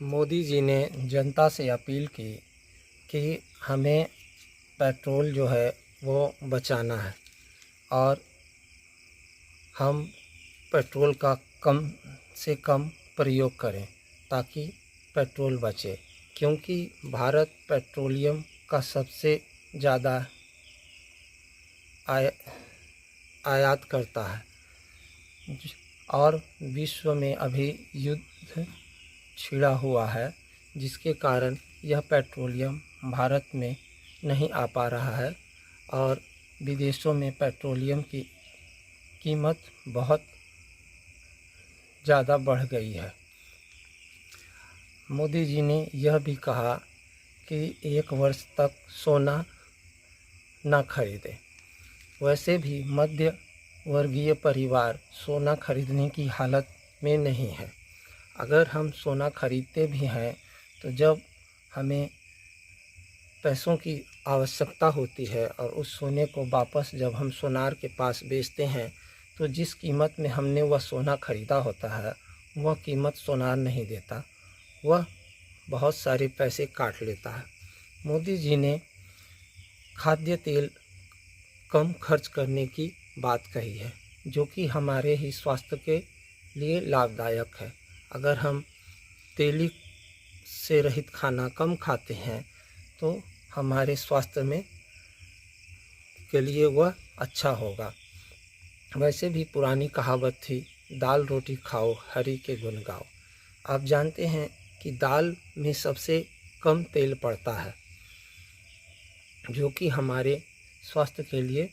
मोदी जी ने जनता से अपील की कि हमें पेट्रोल जो है वो बचाना है और हम पेट्रोल का कम से कम प्रयोग करें ताकि पेट्रोल बचे, क्योंकि भारत पेट्रोलियम का सबसे ज़्यादा आयात करता है और विश्व में अभी युद्ध छिड़ा हुआ है, जिसके कारण यह पेट्रोलियम भारत में नहीं आ पा रहा है और विदेशों में पेट्रोलियम की कीमत बहुत ज़्यादा बढ़ गई है। मोदी जी ने यह भी कहा कि 1 वर्ष तक सोना न खरीदें। वैसे भी मध्य वर्गीय परिवार सोना खरीदने की हालत में नहीं है। अगर हम सोना खरीदते भी हैं तो जब हमें पैसों की आवश्यकता होती है और उस सोने को वापस जब हम सोनार के पास बेचते हैं तो जिस कीमत में हमने वह सोना खरीदा होता है वह कीमत सोनार नहीं देता, वह बहुत सारे पैसे काट लेता है। मोदी जी ने खाद्य तेल कम खर्च करने की बात कही है, जो कि हमारे ही स्वास्थ्य के लिए लाभदायक है। अगर हम तेली से रहित खाना कम खाते हैं तो हमारे स्वास्थ्य में के लिए वह अच्छा होगा। वैसे भी पुरानी कहावत थी, दाल रोटी खाओ हरि के गुण गाओ। आप जानते हैं कि दाल में सबसे कम तेल पड़ता है, जो कि हमारे स्वास्थ्य के लिए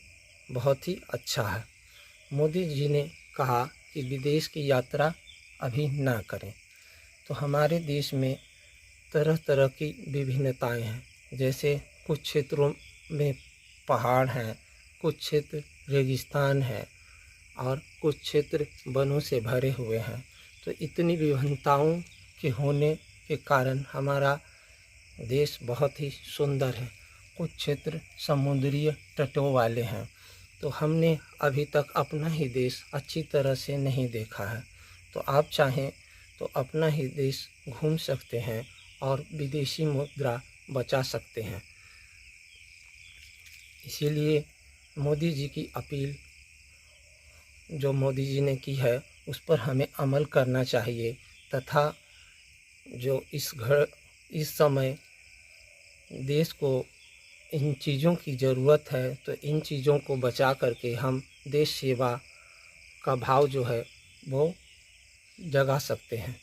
बहुत ही अच्छा है। मोदी जी ने कहा कि विदेश की यात्रा अभी ना करें। तो हमारे देश में तरह तरह की विभिन्नताएं हैं, जैसे कुछ क्षेत्रों में पहाड़ हैं, कुछ क्षेत्र रेगिस्तान है और कुछ क्षेत्र वनों से भरे हुए हैं। तो इतनी विभिन्नताओं के होने के कारण हमारा देश बहुत ही सुंदर है। कुछ क्षेत्र समुद्रीय तटों वाले हैं। तो हमने अभी तक अपना ही देश अच्छी तरह से नहीं देखा है। तो आप चाहें तो अपना ही देश घूम सकते हैं और विदेशी मुद्रा बचा सकते हैं। इसीलिए मोदी जी की अपील जो मोदी जी ने की है उस पर हमें अमल करना चाहिए तथा जो इस समय देश को इन चीज़ों की ज़रूरत है, तो इन चीज़ों को बचा करके हम देश सेवा का भाव जो है वो जगा सकते हैं।